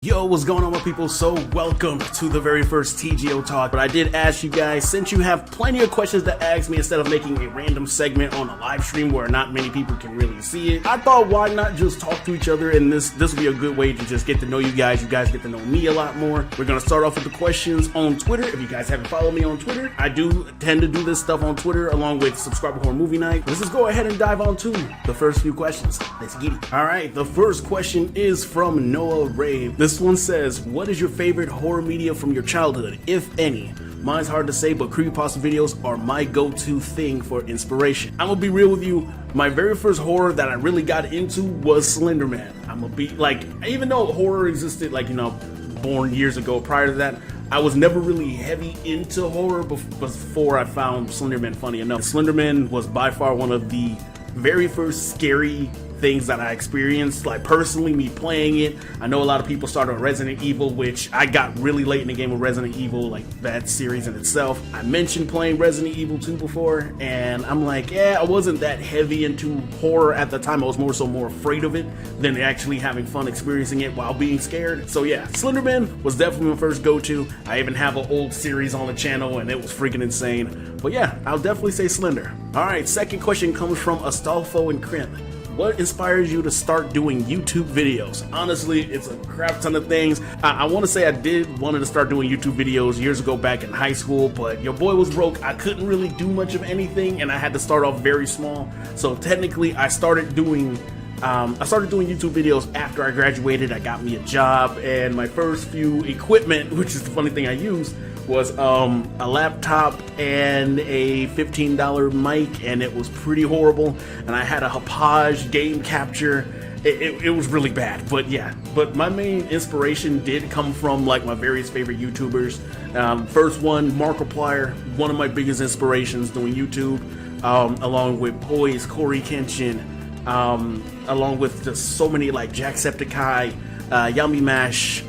Yo, what's going on, my people? So welcome to the very first TGO talk. But I did ask you guys, since you have plenty of questions to ask me instead of making a random segment on a live stream where not many people can really see it, I thought why not just talk to each other, and this will be a good way to just get to know you guys get to know me a lot more. We're gonna start off with the questions on Twitter. If you guys haven't followed me on Twitter, I do tend to do this stuff on Twitter along with Subscriber Horror Movie Night. Let's just go ahead and dive on to the first few questions. Let's get it. Alright, the first question is from Noah Ray. This one says, what is your favorite horror media from your childhood, if any? Mine's hard to say, but creepypasta videos are my go-to thing for inspiration. I'm gonna be real with you, my very first horror that I really got into was Slender Man. I'm gonna be like, even though horror existed, like, you know, born years ago, prior to that, I was never really heavy into horror before I found Slender Man funny enough. Slender Man was by far one of the very first scary things that I experienced, like personally me playing it. I know a lot of people started on Resident Evil, which I got really late in the game with Resident Evil, like that series in itself. I mentioned playing Resident Evil 2 before, and I'm like, yeah, I wasn't that heavy into horror at the time. I was more afraid of it than actually having fun experiencing it while being scared. So yeah, Slender Man was definitely my first go-to. I even have an old series on the channel, and it was freaking insane. But yeah, I'll definitely say Slender. Alright, second question comes from Astolfo and Crimp. What inspires you to start doing YouTube videos? Honestly, it's a crap ton of things. I want to say I wanted to start doing YouTube videos years ago back in high school, but your boy was broke. I couldn't really do much of anything, and I had to start off very small. So technically, I started doing YouTube videos after I graduated. I got me a job, and my first few equipment, which is the funny thing I used, was a laptop and a $15 mic, and it was pretty horrible. And I had a Hauppauge game capture. It was really bad, but yeah. But my main inspiration did come from like my various favorite YouTubers. First one, Markiplier, one of my biggest inspirations doing YouTube, along with Poise, Corey Kenshin, along with just so many like Jacksepticeye, Yummy Mash.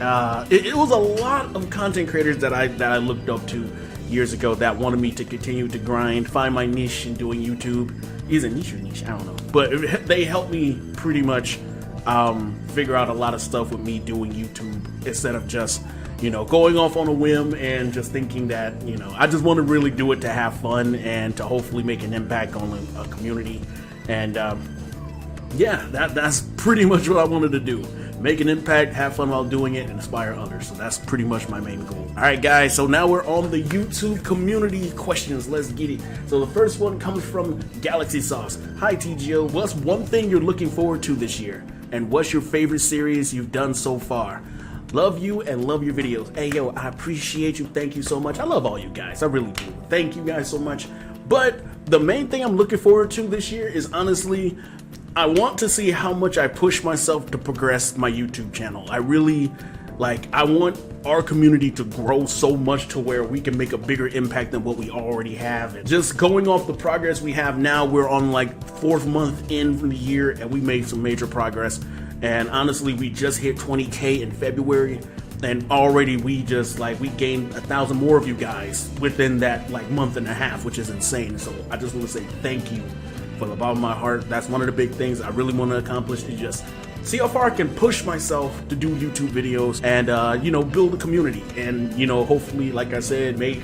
It was a lot of content creators that I looked up to years ago that wanted me to continue to grind, find my niche in doing YouTube. Is it niche or niche? I don't know. But they helped me pretty much figure out a lot of stuff with me doing YouTube instead of just, you know, going off on a whim and just thinking that, you know, I just want to really do it to have fun and to hopefully make an impact on a community. And yeah, that's pretty much what I wanted to do. Make an impact, have fun while doing it, and inspire others. So that's pretty much my main goal. Alright guys, so now we're on the YouTube community questions. Let's get it. So the first one comes from Galaxy Sauce. Hi TGO, what's one thing you're looking forward to this year? And what's your favorite series you've done so far? Love you and love your videos. Hey yo, I appreciate you. Thank you so much. I love all you guys. I really do. Thank you guys so much. But the main thing I'm looking forward to this year is honestly, I want to see how much I push myself to progress my YouTube channel. I really, I want our community to grow so much to where we can make a bigger impact than what we already have. And just going off the progress we have now, we're on like 4th month in from the year, and we made some major progress. And honestly, we just hit 20K in February, and already we gained 1,000 more of you guys within that month and a half, which is insane. So I just want to say thank you. From the bottom of my heart, that's one of the big things I really want to accomplish, is just see how far I can push myself to do YouTube videos and, you know, build a community and, you know, hopefully, like I said, make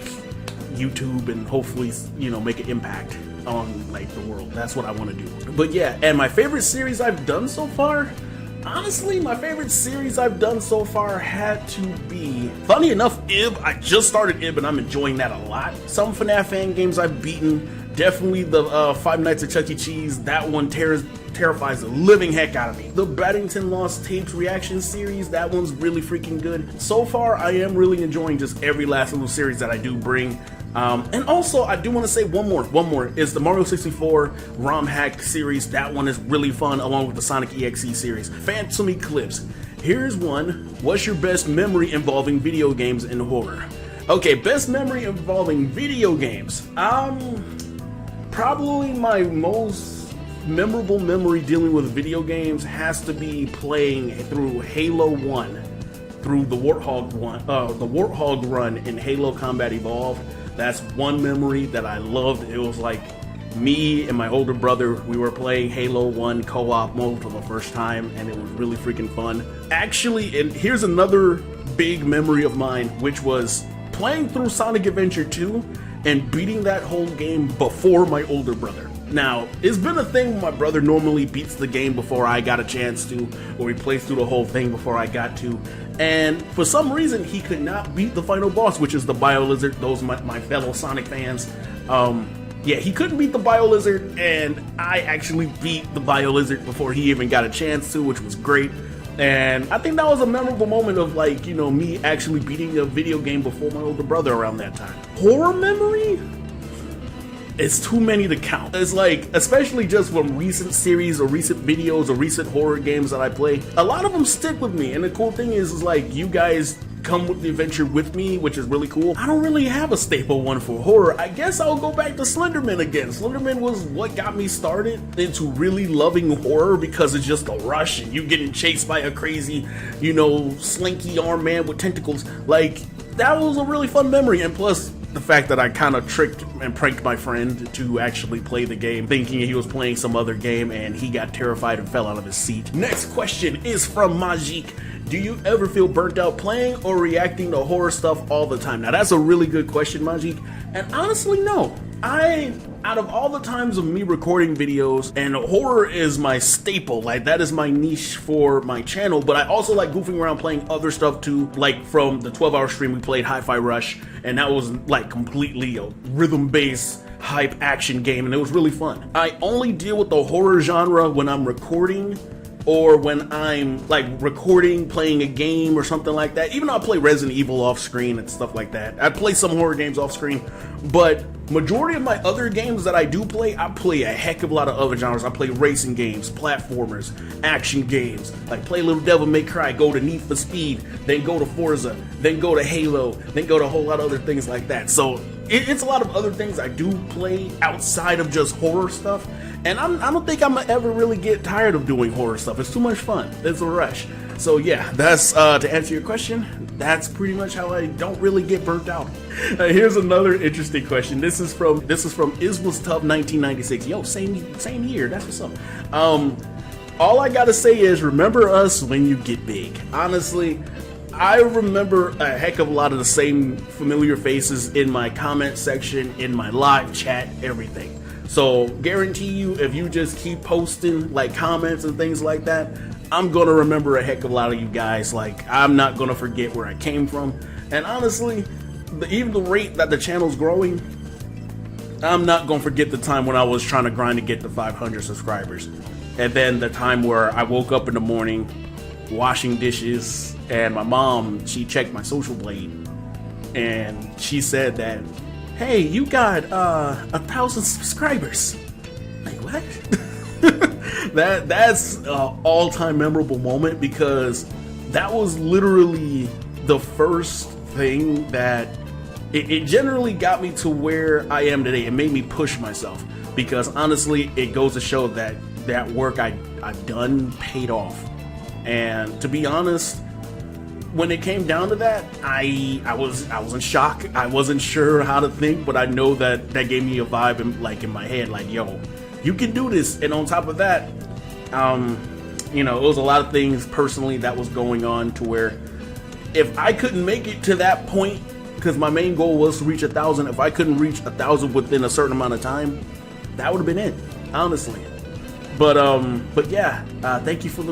YouTube and hopefully, you know, make an impact on the world. That's what I want to do. But yeah, and my favorite series I've done so far, honestly, my favorite series I've done so far had to be, funny enough, Ib. I just started Ib and I'm enjoying that a lot. Some FNAF fan games I've beaten. Definitely the Five Nights at Chuck E. Cheese. That one terrifies the living heck out of me. The Baddington Lost Tapes reaction series, that one's really freaking good. So far, I am really enjoying just every last little series that I do bring. And also, I do want to say one more is the Mario 64 ROM hack series. That one is really fun, along with the Sonic EXE series. Phantom Eclipse. Here's one. What's your best memory involving video games and horror? Okay, best memory involving video games. Probably my most memorable memory dealing with video games has to be playing through Halo 1, through the Warthog run in Halo Combat Evolved. That's one memory that I loved. It was like me and my older brother, we were playing Halo 1 co-op mode for the first time, and it was really freaking fun. Actually, and here's another big memory of mine, which was playing through Sonic Adventure 2 and beating that whole game before my older brother. Now, it's been a thing where my brother normally beats the game before I got a chance to, or he plays through the whole thing before I got to, and for some reason he could not beat the final boss, which is the Bio-Lizard. Those are my fellow Sonic fans. Yeah, he couldn't beat the Bio-Lizard, and I actually beat the Bio-Lizard before he even got a chance to, which was great. And I think that was a memorable moment of, like, you know, me actually beating a video game before my older brother around that time. Horror memory? It's too many to count. It's like, especially just from recent series or recent videos or recent horror games that I play, a lot of them stick with me. And the cool thing is like, you guys come with the adventure with me, which is really cool. I don't really have a staple one for horror. I guess I'll go back to Slenderman again. Slenderman was what got me started into really loving horror, because it's just a rush and you getting chased by a crazy, you know, slinky arm man with tentacles. Like, that was a really fun memory. And plus, the fact that I kind of tricked and pranked my friend to actually play the game, thinking he was playing some other game, and he got terrified and fell out of his seat. Next question is from Majik. Do you ever feel burnt out playing or reacting to horror stuff all the time? Now, that's a really good question, Majik. And honestly, no. Out of all the times of me recording videos, and horror is my staple, like that is my niche for my channel, but I also like goofing around playing other stuff too. Like from the 12-hour stream, we played Hi-Fi Rush, and that was like completely a rhythm-based hype action game, and it was really fun. I only deal with the horror genre when I'm recording, or when I'm like recording, playing a game or something like that. Even though I play Resident Evil off screen and stuff like that. I play some horror games off screen, but majority of my other games that I do play, I play a heck of a lot of other genres. I play racing games, platformers, action games, like play Little Devil May Cry, go to Need for Speed, then go to Forza, then go to Halo, then go to a whole lot of other things like that. So it's a lot of other things I do play outside of just horror stuff. And I don't think I'm gonna ever really get tired of doing horror stuff. It's too much fun. It's a rush. So yeah, that's to answer your question. That's pretty much how I don't really get burnt out. Here's another interesting question. This is from Iswas Tough 1996. Yo, same year. That's what's up. All I gotta say is remember us when you get big. Honestly, I remember a heck of a lot of the same familiar faces in my comment section, in my live chat, everything. So guarantee you, if you just keep posting like comments and things like that, I'm gonna remember a heck of a lot of you guys. Like, I'm not gonna forget where I came from. And honestly, even the rate that the channel's growing, I'm not gonna forget the time when I was trying to grind to get to 500 subscribers. And then the time where I woke up in the morning washing dishes, and my mom, she checked my social blade, and she said that, hey, you got 1,000 subscribers. Like, what? That's an all-time memorable moment, because that was literally the first thing that it generally got me to where I am today. It made me push myself, because honestly, it goes to show that that work I've done paid off. And to be honest, when it came down to that, I was in shock. I wasn't sure how to think, but I know that gave me a vibe in my head, like, yo, you can do this. And on top of that, you know, it was a lot of things personally that was going on to where if I couldn't make it to that point, because my main goal was to reach 1,000, if I couldn't reach 1,000 within a certain amount of time, that would have been it, honestly. But yeah, thank you for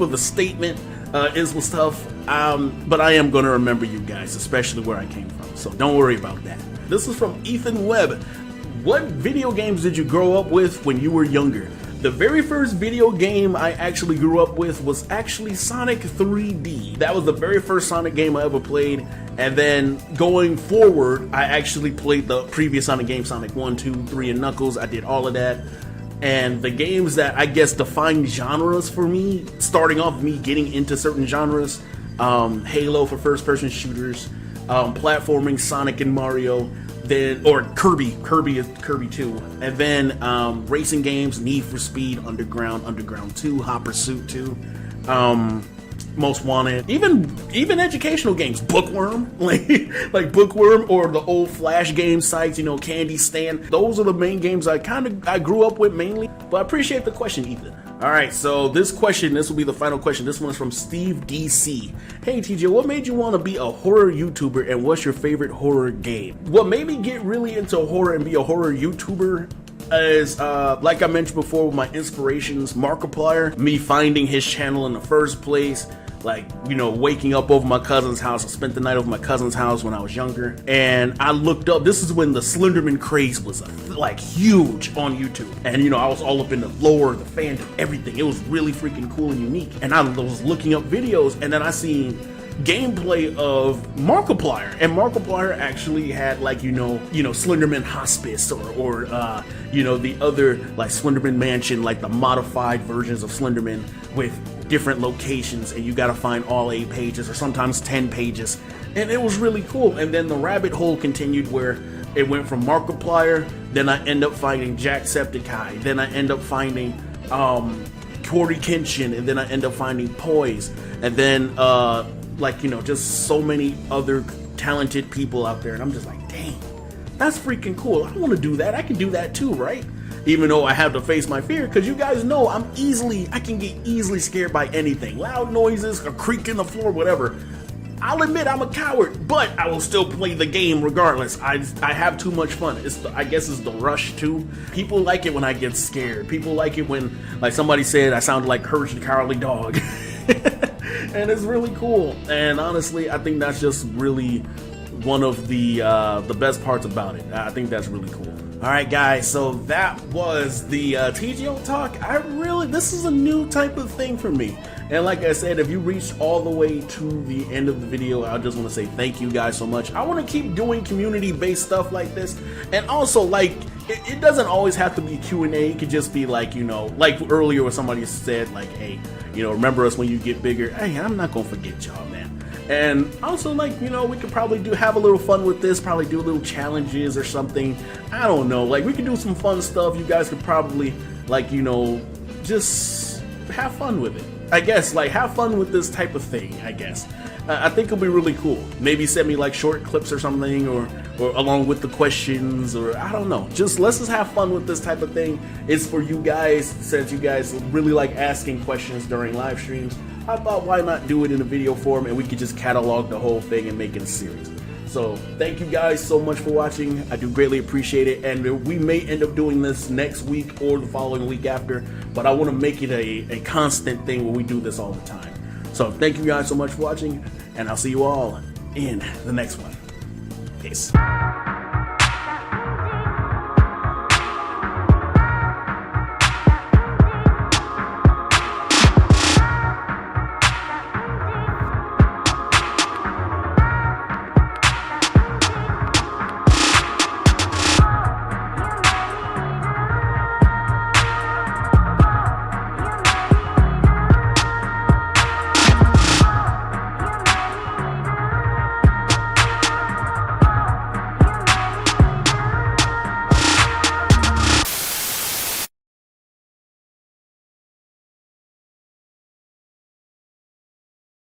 the statement. It was tough, but I am gonna remember you guys, especially where I came from. So don't worry about that. This is from Ethan Webb. What video games did you grow up with when you were younger? The very first video game I actually grew up with was actually Sonic 3D. That was the very first Sonic game I ever played. And then going forward, I actually played the previous Sonic games, Sonic 1, 2, 3, and Knuckles. I did all of that. And the games that I guess defined genres for me, starting off me getting into certain genres, Halo for first-person shooters, platforming, Sonic and Mario, then or Kirby is Kirby 2, and then racing games, Need for Speed, Underground 2, Hot Pursuit 2, Most Wanted, even educational games, Bookworm, like Bookworm, or the old Flash game sites, you know, Candy Stand. Those are the main games I grew up with mainly. But I appreciate the question, Ethan. All right, so this will be the final question. This one is from SteveDC. Hey TJ, what made you want to be a horror YouTuber, and what's your favorite horror game? What made me get really into horror and be a horror YouTuber is, like I mentioned before, with my inspirations, Markiplier, me finding his channel in the first place, like, you know, waking up over my cousin's house. I spent the night over my cousin's house when I was younger, and I looked up, this is when the Slenderman craze was like huge on YouTube, and you know, I was all up in the lore, the fandom, everything. It was really freaking cool and unique, and I was looking up videos, and then I seen gameplay of Markiplier, and Markiplier actually had, like, you know Slenderman Hospice, or you know, the other, like, Slenderman Mansion, like the modified versions of Slenderman with different locations, and you gotta find all 8 pages or sometimes 10 pages, and it was really cool. And then the rabbit hole continued where it went from Markiplier, then I end up finding Jacksepticeye, then I end up finding Cory Kenshin, and then I end up finding Poise, and then like, you know, just so many other talented people out there, and I'm just like, dang, that's freaking cool. I want to do that. I can do that too, right? Even though I have to face my fear, because you guys know I can get easily scared by anything. Loud noises, a creak in the floor, whatever. I'll admit I'm a coward, but I will still play the game regardless. I have too much fun. I guess it's the rush too. People like it when I get scared. People like it when, like somebody said, I sounded like Courage the Cowardly Dog. And it's really cool. And honestly, I think that's just really one of the best parts about it. I think that's really cool. All right, guys, so that was the TGO talk. This is a new type of thing for me. And like I said, if you reached all the way to the end of the video, I just want to say thank you guys so much. I want to keep doing community-based stuff like this. And also, like, it doesn't always have to be Q&A. It could just be like, you know, like earlier when somebody said, like, hey, you know, remember us when you get bigger. Hey, I'm not gonna forget y'all, man. And also, like, you know, we could probably have a little fun with this, probably do little challenges or something. I don't know, like, we could do some fun stuff. You guys could probably, like, you know, just have fun with it. I guess, like, have fun with this type of thing, I guess. I think it'll be really cool. Maybe send me, like, short clips or something, or along with the questions, or I don't know. Let's just have fun with this type of thing. It's for you guys, since you guys really like asking questions during live streams. I thought, why not do it in a video form, and we could just catalog the whole thing and make it a series. So thank you guys so much for watching. I do greatly appreciate it, and we may end up doing this next week or the following week after, but I want to make it a constant thing where we do this all the time. So thank you guys so much for watching, and I'll see you all in the next one. Peace.